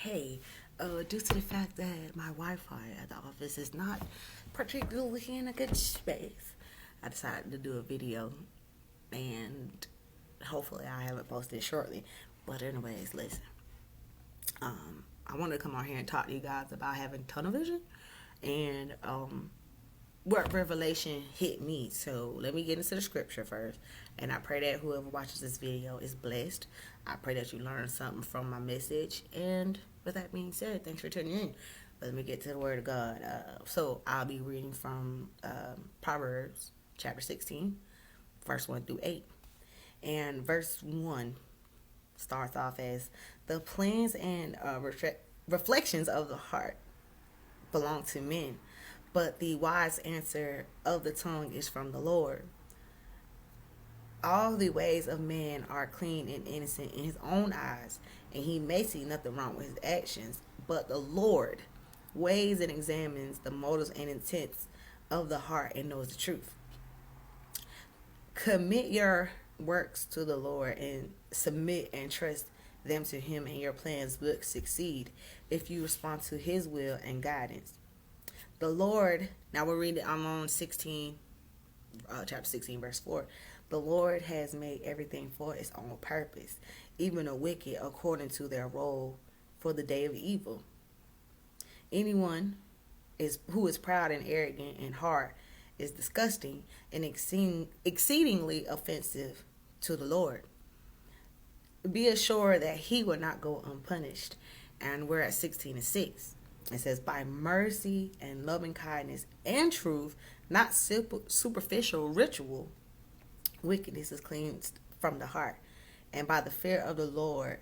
hey, due to the fact that my Wi-Fi at the office is not particularly in a good space, I decided to do a video, and hopefully I have it posted shortly. But anyways, listen, I wanted to come on here and talk to you guys about having tunnel vision and what revelation hit me. So let me get into the scripture first. And I pray that whoever watches this video is blessed. I pray that you learn something from my message. And with that being said, thanks for tuning in. Let me get to the word of God. So I'll be reading from Proverbs chapter 16, verse 1 through 8. And verse 1 starts off as, the plans and reflections of the heart belong to men, but the wise answer of the tongue is from the Lord. All the ways of man are clean and innocent in his own eyes, and he may see nothing wrong with his actions. But the Lord weighs and examines the motives and intents of the heart and knows the truth. Commit your works to the Lord and submit and trust them to him, and your plans will succeed if you respond to his will and guidance. The Lord, now we're reading, I'm on chapter 16, verse 4. The Lord has made everything for its own purpose, even the wicked according to their role for the day of evil. Anyone who is proud and arrogant in heart is disgusting and exceedingly offensive to the Lord. Be assured that he will not go unpunished. And we're at 16:6. It says, by mercy and loving kindness and truth, not superficial ritual, wickedness is cleansed from the heart. And by the fear of the Lord,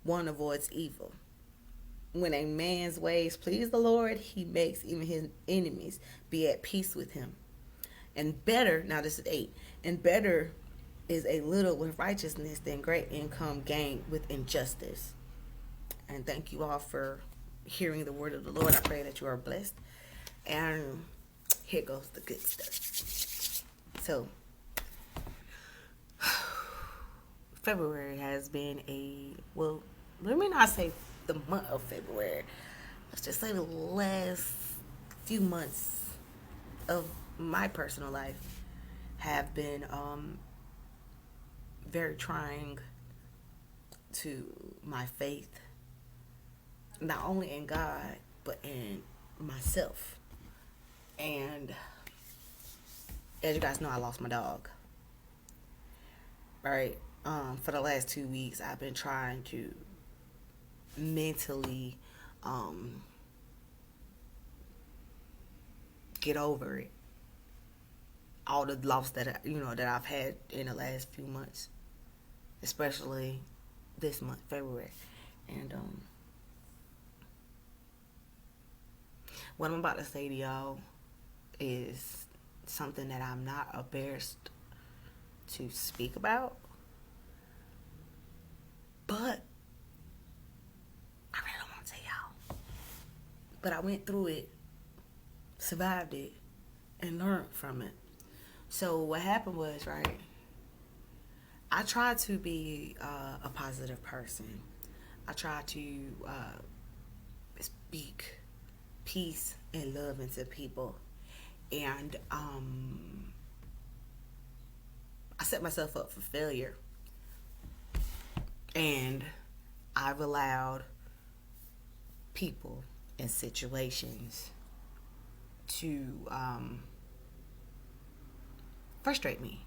one avoids evil. When a man's ways please the Lord, he makes even his enemies be at peace with him. And better, now this is 8, and better is a little with righteousness than great income gained with injustice. And thank you all for hearing the word of the Lord. I pray that you are blessed. And here goes the good stuff. So, February has been let me not say the month of February. Let's just say the last few months of my personal life have been very trying to my faith, not only in God, but in myself. And as you guys know, I lost my dog. Right? For the last 2 weeks, I've been trying to mentally get over it. All the loss that I've had in the last few months, especially this month, February. And what I'm about to say to y'all is something that I'm not embarrassed to speak about, but I really don't want to tell y'all. But I went through it, survived it, and learned from it. So what happened was, right, I tried to be a positive person. I tried to speak peace and love into people. And I set myself up for failure. And I've allowed people and situations to frustrate me.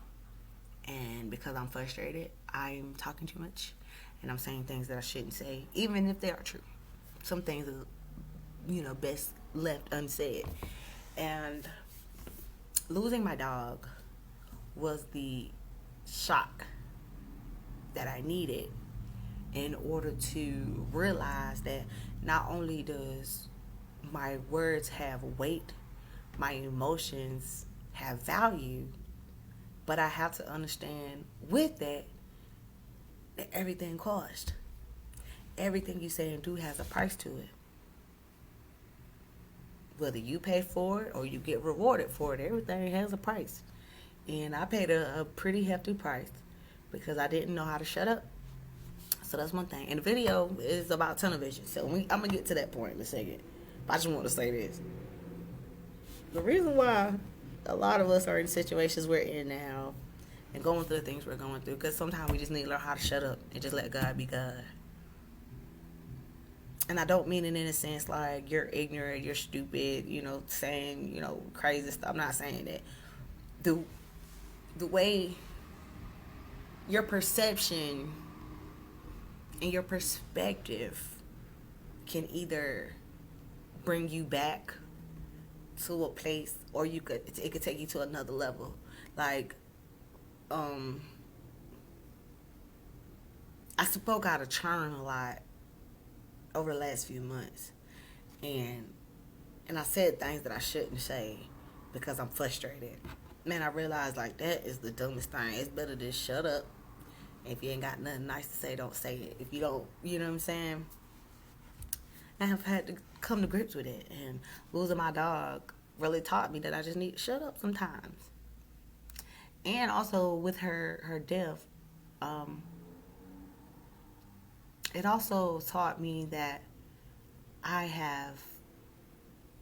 And because I'm frustrated, I'm talking too much, and I'm saying things that I shouldn't say, even if they are true. Some things are, best left unsaid. And losing my dog was the shock that I needed in order to realize that not only does my words have weight, my emotions have value, but I have to understand with that everything costs. Everything you say and do has a price to it. Whether you pay for it or you get rewarded for it, everything has a price. And I paid a pretty hefty price because I didn't know how to shut up. So that's one thing. And the video is about tunnel vision. So I'm going to get to that point in a second. But I just want to say this. The reason why a lot of us are in situations we're in now and going through the things we're going through, because sometimes we just need to learn how to shut up and just let God be God. And I don't mean it in a sense like you're ignorant, you're stupid, saying, crazy stuff. I'm not saying that. The way your perception and your perspective can either bring you back to a place, or it could take you to another level. Like, I spoke out of turn a lot over the last few months, and I said things that I shouldn't say because I'm frustrated. Man, I realized like that is the dumbest thing. It's better to shut up. If you ain't got nothing nice to say, don't say it. If you don't, you know what I'm saying? I have had to come to grips with it, and losing my dog really taught me that I just need to shut up sometimes. And also with her death, it also taught me that I have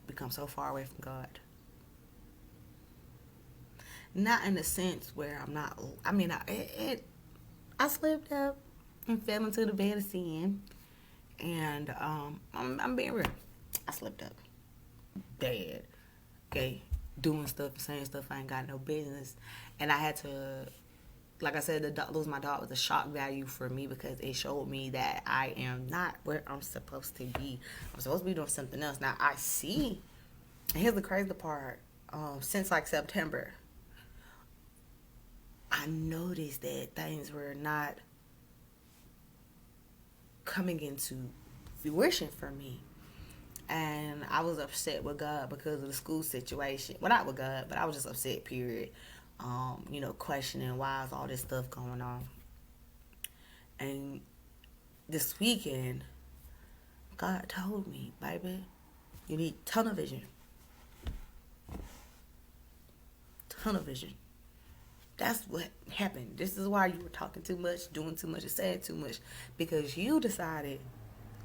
become so far away from God. Not in the sense where I'm not, I slipped up and fell into the bed of sin. And I'm being real. I slipped up. Bad. Okay. Doing stuff, saying stuff I ain't got no business. And I had to, like I said, losing my dog was a shock value for me, because it showed me that I am not where I'm supposed to be. I'm supposed to be doing something else. Now, I see, and here's the crazy part, since like September, I noticed that things were not coming into fruition for me. And I was upset with God because of the school situation. Well, not with God, but I was just upset, period. Questioning why is all this stuff going on. And this weekend, God told me, baby, you need tunnel vision. Tunnel vision. That's what happened. This is why you were talking too much, doing too much, and saying too much. Because you decided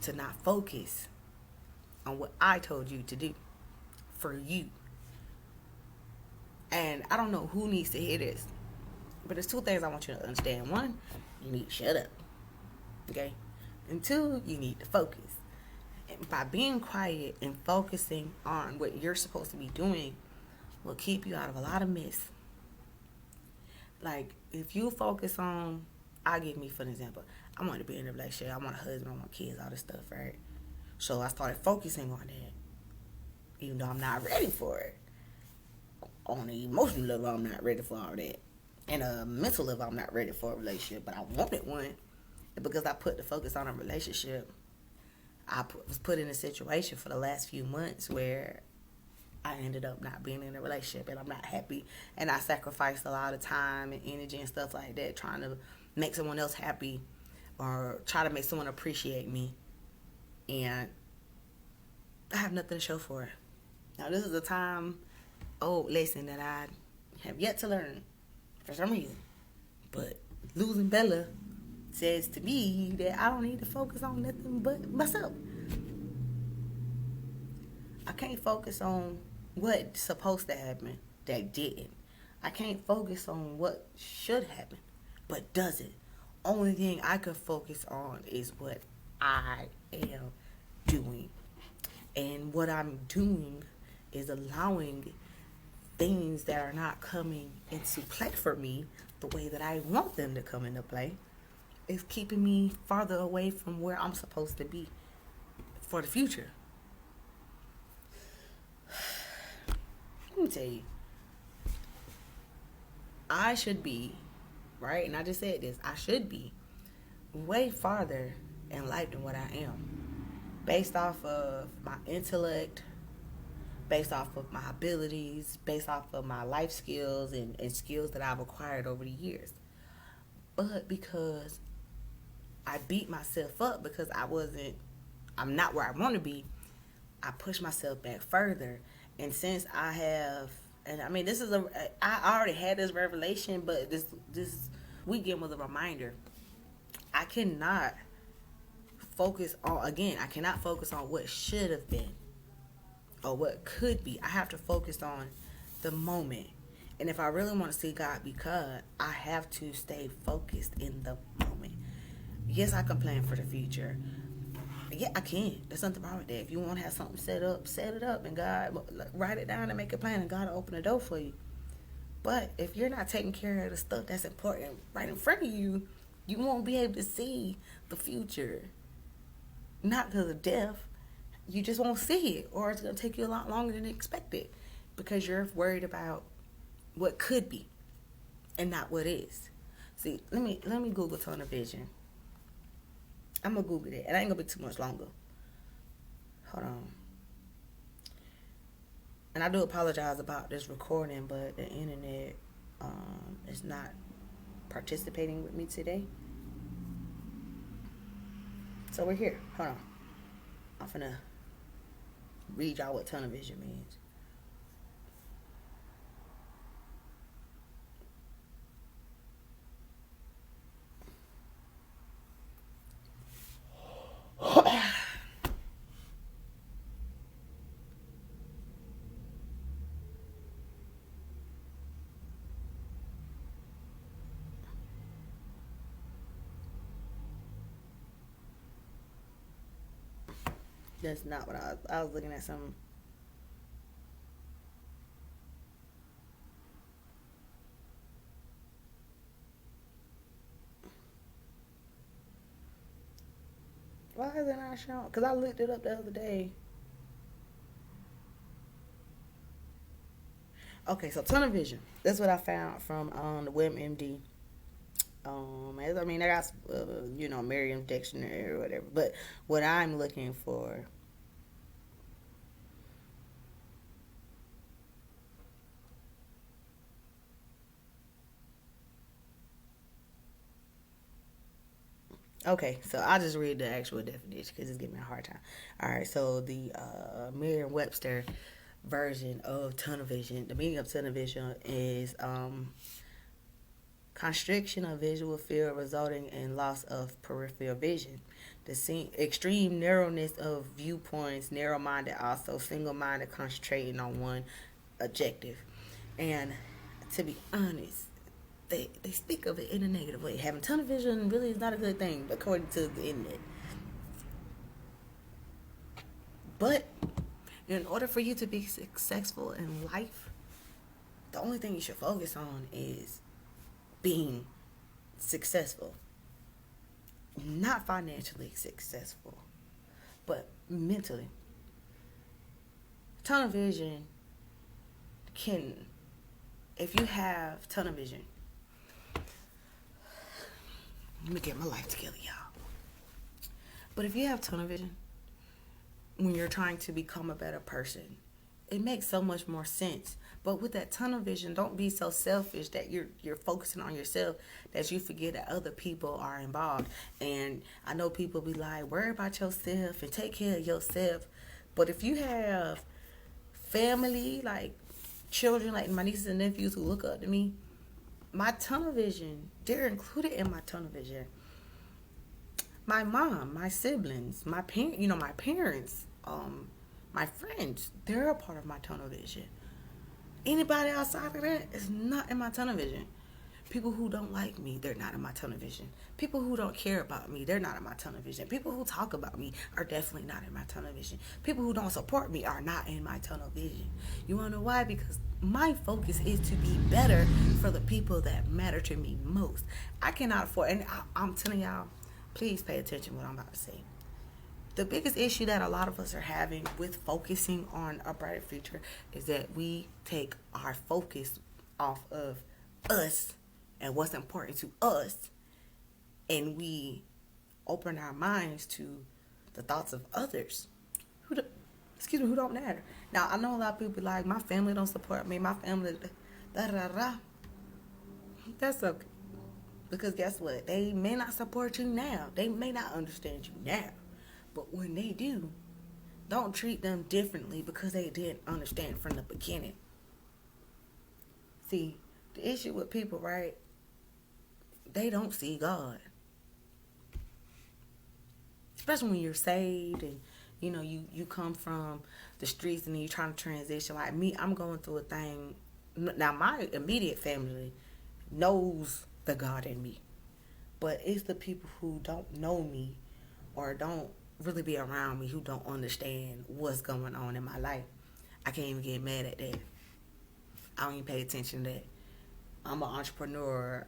to not focus on what I told you to do for you. And I don't know who needs to hear this, but there's two things I want you to understand. One, you need to shut up. Okay? And two, you need to focus. And by being quiet and focusing on what you're supposed to be doing will keep you out of a lot of mess. Like, if you focus on, I'll give me for an example. I want to be in a relationship. I want a husband. I want kids, all this stuff, right? So I started focusing on that, even though I'm not ready for it. On the emotional level, I'm not ready for all that. And a mental level, I'm not ready for a relationship, but I wanted one. And because I put the focus on a relationship, I was put in a situation for the last few months where I ended up not being in a relationship, and I'm not happy. And I sacrificed a lot of time and energy and stuff like that trying to make someone else happy or try to make someone appreciate me. And I have nothing to show for it. Now, this is a lesson that I have yet to learn for some reason. But losing Bella says to me that I don't need to focus on nothing but myself. I can't focus on what's supposed to happen that didn't. I can't focus on what should happen but doesn't. Only thing I can focus on is what I am doing. And what I'm doing is allowing things that are not coming into play for me the way that I want them to come into play. Is keeping me farther away from where I'm supposed to be for the future. Let me tell you, I should be, right? And I just said this, I should be way farther in life than what I am. Based off of my intellect, based off of my abilities, based off of my life skills and skills that I've acquired over the years. But because I beat myself up because I'm not where I want to be, I push myself back further. And since I have, and I mean, I already had this revelation, but this weekend was a reminder. I cannot focus on, again, I cannot focus on what should have been or what could be. I have to focus on the moment. And if I really want to see God be God, I have to stay focused in the moment. Yes, I can plan for the future. Yeah, I can. There's nothing wrong with that. If you want to have something set up, set it up, and God, write it down and make a plan, and God will open the door for you. But if you're not taking care of the stuff that's important right in front of you, you won't be able to see the future. Not because of death. You just won't see it, or it's going to take you a lot longer than expected because you're worried about what could be and not what is. See, let me Google tunnel vision. I'm going to Google it. It ain't going to be too much longer. Hold on. And I do apologize about this recording, but the internet is not participating with me today. So we're here. Hold on. I'm finna read y'all what tunnel vision means. That's not what I was looking at something. Why is it not showing? Because I looked it up the other day. Okay, so tunnel vision. That's what I found from the WebMD. I mean, I got Merriam Dictionary or whatever. But what I'm looking for. Okay, so I'll just read the actual definition because it's giving me a hard time. All right, so the Merriam-Webster version of tunnel vision, the meaning of tunnel vision is constriction of visual field resulting in loss of peripheral vision. The extreme narrowness of viewpoints, narrow-minded also, single-minded, concentrating on one objective. And to be honest, they speak of it in a negative way. Having tunnel vision really is not a good thing, according to the internet. But in order for you to be successful in life, the only thing you should focus on is being successful. Not financially successful, but mentally. Tunnel vision can, if you have tunnel vision, let me get my life together, y'all. But if you have tunnel vision, when you're trying to become a better person, it makes so much more sense. But with that tunnel vision, don't be so selfish that you're focusing on yourself that you forget that other people are involved. And I know people be like, worry about yourself and take care of yourself. But if you have family, like children, like my nieces and nephews who look up to me, my tunnel vision, they're included in my tunnel vision. My mom, my siblings, my parents, my friends, they're a part of my tunnel vision. Anybody outside of that is not in my tunnel vision. People who don't like me, they're not in my tunnel vision. People who don't care about me, they're not in my tunnel vision. People who talk about me are definitely not in my tunnel vision. People who don't support me are not in my tunnel vision. You want to know why? Because my focus is to be better for the people that matter to me most. I cannot afford, and I'm telling y'all, please pay attention to what I'm about to say. The biggest issue that a lot of us are having with focusing on a brighter future is that we take our focus off of us and what's important to us, and we open our minds to the thoughts of others who don't matter. Now, I know a lot of people like, my family don't support me, my family, da-da-da-da. That's okay. Because guess what? They may not support you now. They may not understand you now. But when they do, don't treat them differently because they didn't understand from the beginning. See, the issue with people, right? They don't see God. especially when you're saved and you come from the streets and then you're trying to transition. Like me, I'm going through a thing now. My immediate family knows the God in me, but it's the people who don't know me or don't really be around me, who don't understand what's going on in my life. I can't even get mad at that. I don't even pay attention to that. I'm an entrepreneur.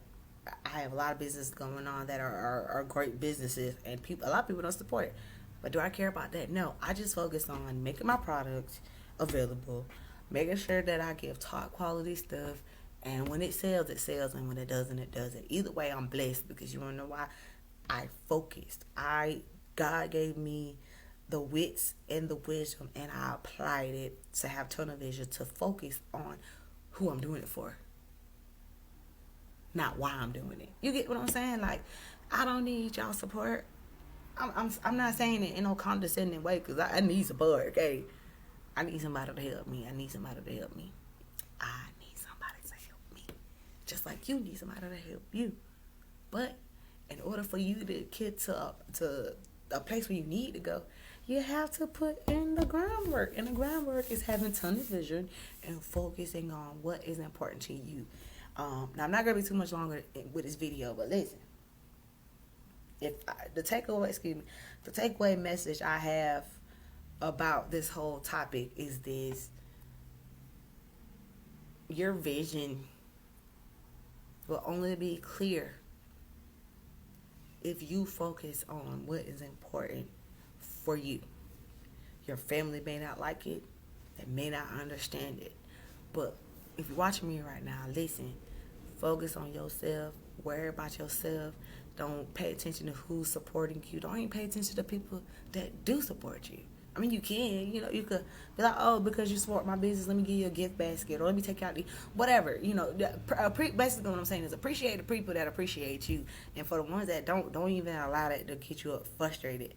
I have a lot of business going on that are great businesses, and a lot of people don't support it. But do I care about that? No. I just focus on making my products available, making sure that I give top quality stuff, and when it sells, and when it doesn't, it doesn't. Either way, I'm blessed, because you want to know why? I focused. God gave me the wits and the wisdom, and I applied it to have tunnel vision, to focus on who I'm doing it for, not why I'm doing it. You get what I'm saying? Like, I don't need y'all support. I'm not saying it in no condescending way, because I need support, okay? I need somebody to help me. I need somebody to help me. Just like you need somebody to help you. But in order for you to get to a place where you need to go, you have to put in the groundwork. And the groundwork is having tunnel vision and focusing on what is important to you. Now, I'm not going to be too much longer with this video, but listen. The takeaway message I have about this whole topic is this: your vision will only be clear if you focus on what is important for you. Your family may not like it, they may not understand it, but if you're watching me right now, listen. Focus on yourself. Worry about yourself. Don't pay attention to who's supporting you. Don't even pay attention to people that do support you. I mean, you can, you could be like, oh, because you support my business, let me give you a gift basket, or let me take you out to eat. Whatever, basically what I'm saying is appreciate the people that appreciate you. And for the ones that don't even allow that to get you frustrated.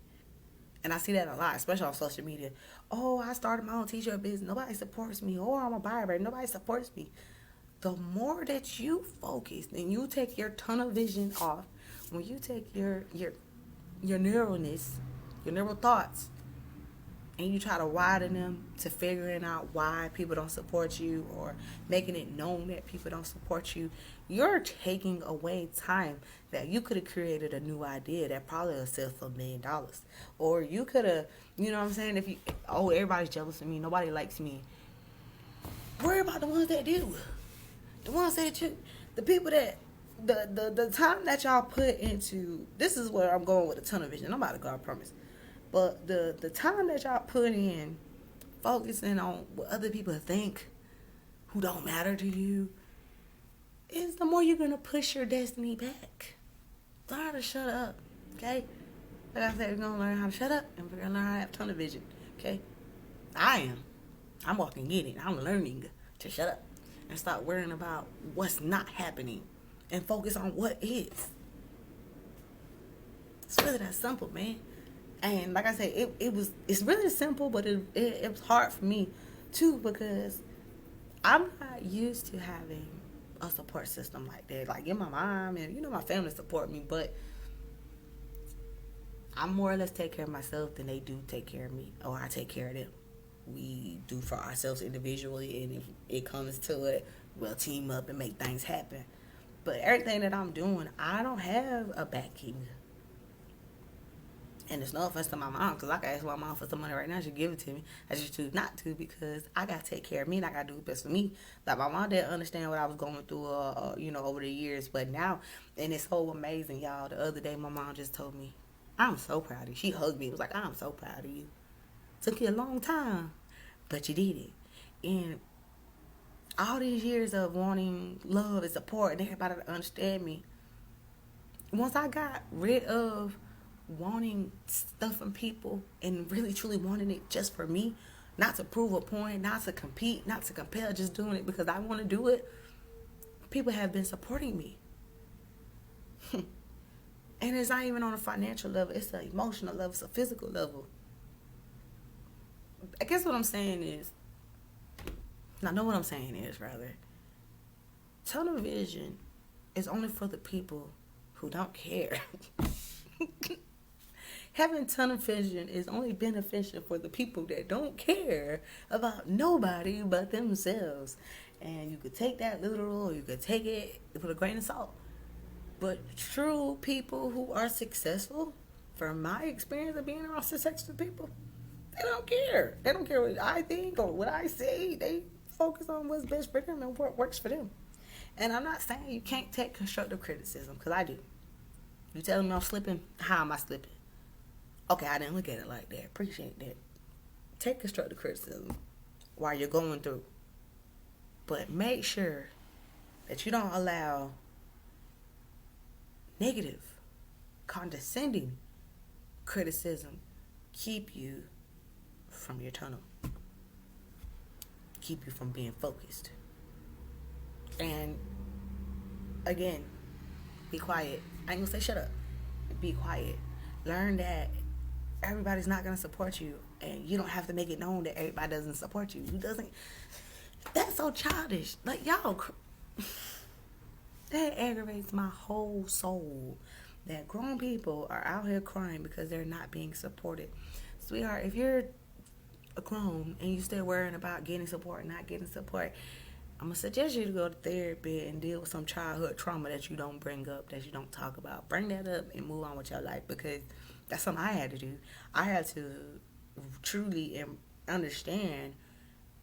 And I see that a lot, especially on social media. Oh, I started my own t-shirt business. Nobody supports me. Or I'm a buyer, nobody supports me. The more that you focus and you take your tunnel vision off, when you take your narrowness, your narrow thoughts, and you try to widen them to figuring out why people don't support you, or making it known that people don't support you, you're taking away time that you could have created a new idea that probably will sell for $1 million. Or you could have, you know what I'm saying, everybody's jealous of me, nobody likes me. Worry about the ones that do. The ones that the people that, the time that y'all put into, this is where I'm going with the tunnel vision. I'm about to go, I promise. But the time that y'all put in focusing on what other people think, who don't matter to you, is the more you're going to push your destiny back. Learn how to shut up, okay? Like I said, we're going to learn how to shut up, and we're going to learn how to have tunnel vision, okay? I'm walking in it. I'm learning to shut up and stop worrying about what's not happening and focus on what is. It's really that simple, man. And like I said, it's really simple, but it was hard for me too, because I'm not used to having a support system like that. Like, my mom and my family support me, but I more or less take care of myself than they do take care of me, or I take care of them. We do for ourselves individually, and if it comes to it, we'll team up and make things happen. But everything that I'm doing, I don't have a backing. And it's no offense to my mom, because I can ask my mom for some money right now, she'll give it to me. I just choose not to, because I got to take care of me, and I got to do the best for me. Like, my mom didn't understand what I was going through, over the years. But now, and it's so amazing, y'all. The other day, my mom just told me, I'm so proud of you. She hugged me. It was like, I'm so proud of you. Took you a long time, but you did it. And all these years of wanting love and support and everybody to understand me, once I got rid of wanting stuff from people and really truly wanting it just for me, not to prove a point, not to compete, not to compare, just doing it because I want to do it, people have been supporting me. And it's not even on a financial level, it's an emotional level, it's a physical level. I guess what I'm saying is, tunnel vision is only for the people who don't care. Having tunnel vision is only beneficial for the people that don't care about nobody but themselves. And you could take that literal, or you could take it with a grain of salt. But true people who are successful, from my experience of being around successful people, they don't care. They don't care what I think or what I say. They focus on what's best for them and what works for them. And I'm not saying you can't take constructive criticism, because I do. You telling me I'm slipping? How am I slipping? Okay, I didn't look at it like that. Appreciate that. Take constructive criticism while you're going through. But make sure that you don't allow negative, condescending criticism keep you from your tunnel. Keep you from being focused. And again, be quiet. I ain't gonna say shut up. Be quiet. Learn that everybody's not gonna support you, and you don't have to make it known that everybody doesn't support you. Who doesn't? That's so childish. Like, y'all, that aggravates my whole soul. That grown people are out here crying because they're not being supported. Sweetheart, if you're grown and you still worrying about getting support and not getting support, I'm going to suggest you to go to therapy and deal with some childhood trauma that you don't bring up, that you don't talk about. Bring that up and move on with your life, because that's something I had to do. I had to truly understand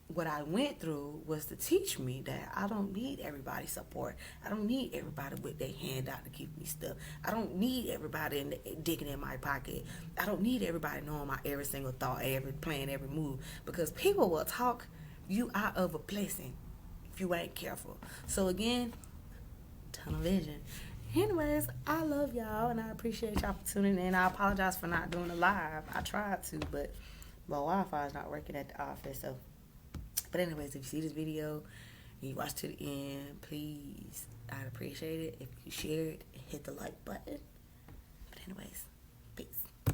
what I went through was to teach me that I don't need everybody's support. I don't need everybody with their hand out to keep me stuck. I don't need everybody digging in my pocket. I don't need everybody knowing my every single thought, every plan, every move, because people will talk you out of a blessing if you ain't careful. So again, tunnel vision. Anyways, I love y'all and I appreciate y'all for tuning in. I apologize for not doing a live. I tried to, but my Wi-Fi is not working at the office. So, but anyways, if you see this video and you watch to the end, please, I'd appreciate it if you share it and hit the like button. But anyways,